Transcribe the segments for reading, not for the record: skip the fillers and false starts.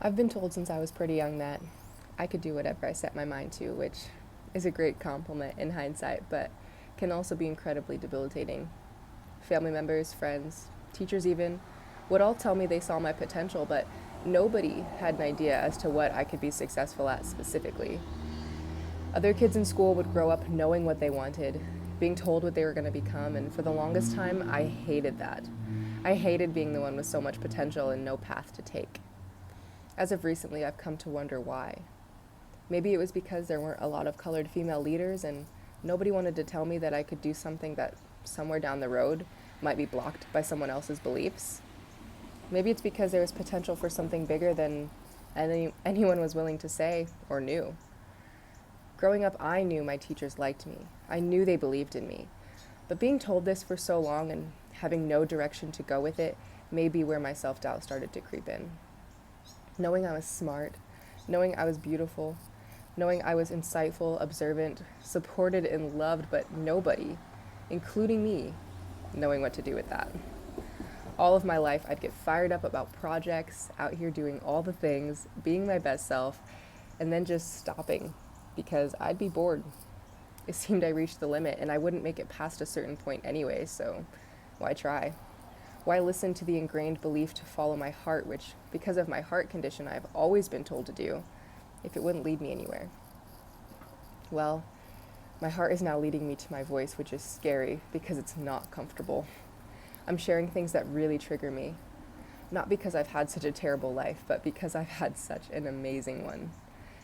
I've been told since I was pretty young that I could do whatever I set my mind to, which is a great compliment in hindsight, but can also be incredibly debilitating. Family members, friends, teachers even, would all tell me they saw my potential, but nobody had an idea as to what I could be successful at specifically. Other kids in school would grow up knowing what they wanted, being told what they were going to become, and for the longest time, I hated that. I hated being the one with so much potential and no path to take. As of recently, I've come to wonder why. Maybe it was because there weren't a lot of colored female leaders and nobody wanted to tell me that I could do something that somewhere down the road might be blocked by someone else's beliefs. Maybe it's because there was potential for something bigger than anyone was willing to say or knew. Growing up, I knew my teachers liked me. I knew they believed in me. But being told this for so long and having no direction to go with it may be where my self doubt started to creep in. Knowing I was smart, knowing I was beautiful, knowing I was insightful, observant, supported, and loved, but nobody, including me, knowing what to do with that. All of my life, I'd get fired up about projects, out here doing all the things, being my best self, and then just stopping because I'd be bored. It seemed I reached the limit and I wouldn't make it past a certain point anyway, so why try? Why listen to the ingrained belief to follow my heart, which, because of my heart condition, I've always been told to do, if it wouldn't lead me anywhere? Well, my heart is now leading me to my voice, which is scary because it's not comfortable. I'm sharing things that really trigger me, not because I've had such a terrible life, but because I've had such an amazing one.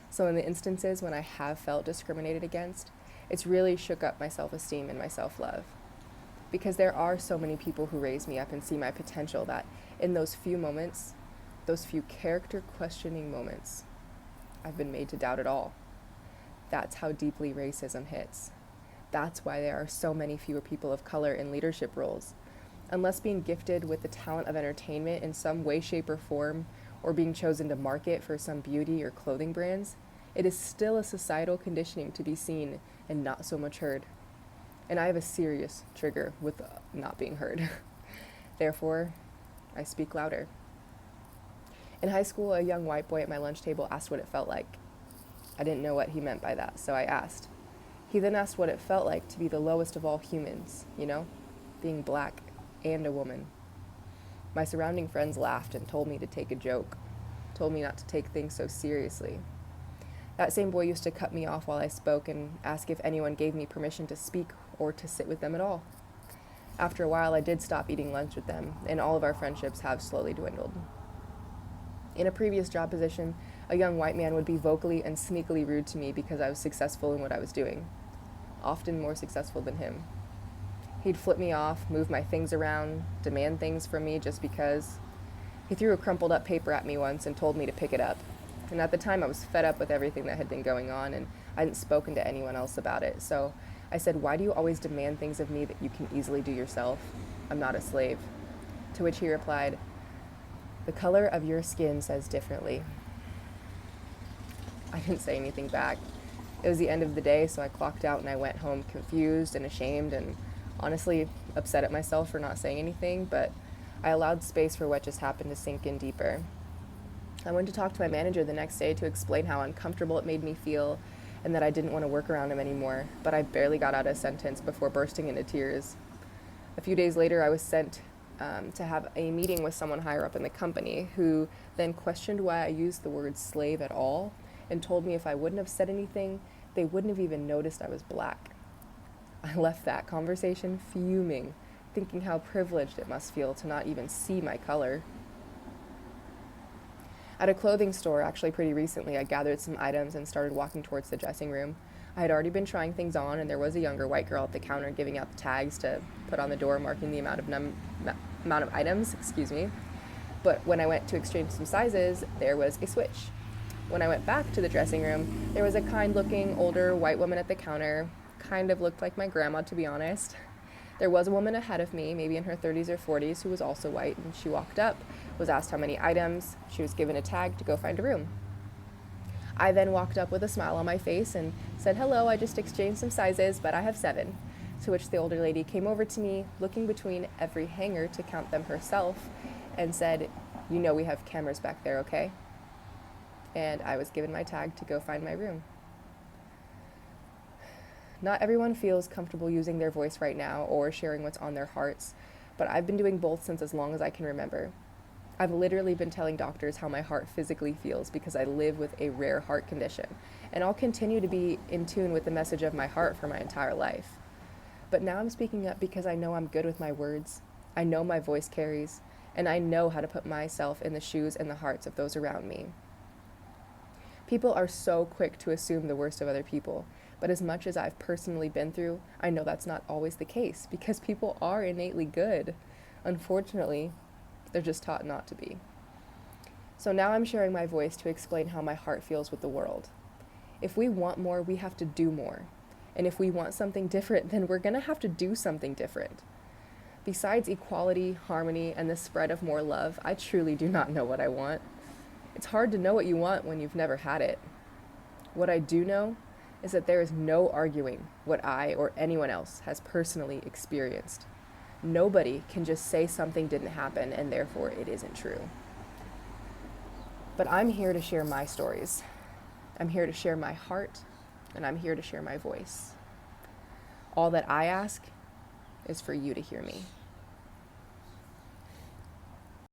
So in the instances when I have felt discriminated against, it's really shook up my self-esteem and my self-love. Because there are so many people who raise me up and see my potential that in those few moments, those few character questioning moments, I've been made to doubt it all. That's how deeply racism hits. That's why there are so many fewer people of color in leadership roles. Unless being gifted with the talent of entertainment in some way, shape, or form, or being chosen to market for some beauty or clothing brands, it is still a societal conditioning to be seen and not so much heard. And I have a serious trigger with not being heard. Therefore, I speak louder. In high school, a young white boy at my lunch table asked what it felt like. I didn't know what he meant by that, so I asked. He then asked what it felt like to be the lowest of all humans, being black and a woman. My surrounding friends laughed and told me to take a joke, told me not to take things so seriously. That same boy used to cut me off while I spoke and ask if anyone gave me permission to speak or to sit with them at all. After a while, I did stop eating lunch with them, and all of our friendships have slowly dwindled. In a previous job position, a young white man would be vocally and sneakily rude to me because I was successful in what I was doing, often more successful than him. He'd flip me off, move my things around, demand things from me just because. He threw a crumpled up paper at me once and told me to pick it up. And at the time, I was fed up with everything that had been going on, and I hadn't spoken to anyone else about it. So I said, "Why do you always demand things of me that you can easily do yourself? I'm not a slave." To which he replied, "The color of your skin says differently." I didn't say anything back. It was the end of the day, so I clocked out and I went home confused and ashamed and honestly upset at myself for not saying anything, but I allowed space for what just happened to sink in deeper. I went to talk to my manager the next day to explain how uncomfortable it made me feel and that I didn't want to work around him anymore, but I barely got out a sentence before bursting into tears. A few days later, I was sent to have a meeting with someone higher up in the company who then questioned why I used the word slave at all and told me if I wouldn't have said anything, they wouldn't have even noticed I was black. I left that conversation fuming, thinking how privileged it must feel to not even see my color. At a clothing store, actually pretty recently, I gathered some items and started walking towards the dressing room. I had already been trying things on, and there was a younger white girl at the counter giving out the tags to put on the door marking the amount of items, But when I went to exchange some sizes, there was a switch. When I went back to the dressing room, there was a kind-looking, older white woman at the counter. Kind of looked like my grandma, to be honest. There was a woman ahead of me, maybe in her 30s or 40s, who was also white, and she walked up, was asked how many items, she was given a tag to go find a room. I then walked up with a smile on my face and said, "Hello, I just exchanged some sizes, but I have 7. To which the older lady came over to me, looking between every hanger to count them herself, and said, "You know we have cameras back there, okay?" and I was given my tag to go find my room. Not everyone feels comfortable using their voice right now or sharing what's on their hearts, but I've been doing both since as long as I can remember. I've literally been telling doctors how my heart physically feels because I live with a rare heart condition, and I'll continue to be in tune with the message of my heart for my entire life. But now I'm speaking up because I know I'm good with my words, I know my voice carries, and I know how to put myself in the shoes and the hearts of those around me. People are so quick to assume the worst of other people, but as much as I've personally been through, I know that's not always the case because people are innately good. Unfortunately, they're just taught not to be. So now I'm sharing my voice to explain how my heart feels with the world. If we want more, we have to do more. And if we want something different, then we're going to have to do something different. Besides equality, harmony, and the spread of more love, I truly do not know what I want. It's hard to know what you want when you've never had it. What I do know is that there is no arguing what I or anyone else has personally experienced. Nobody can just say something didn't happen and therefore it isn't true. But I'm here to share my stories. I'm here to share my heart, and I'm here to share my voice. All that I ask is for you to hear me.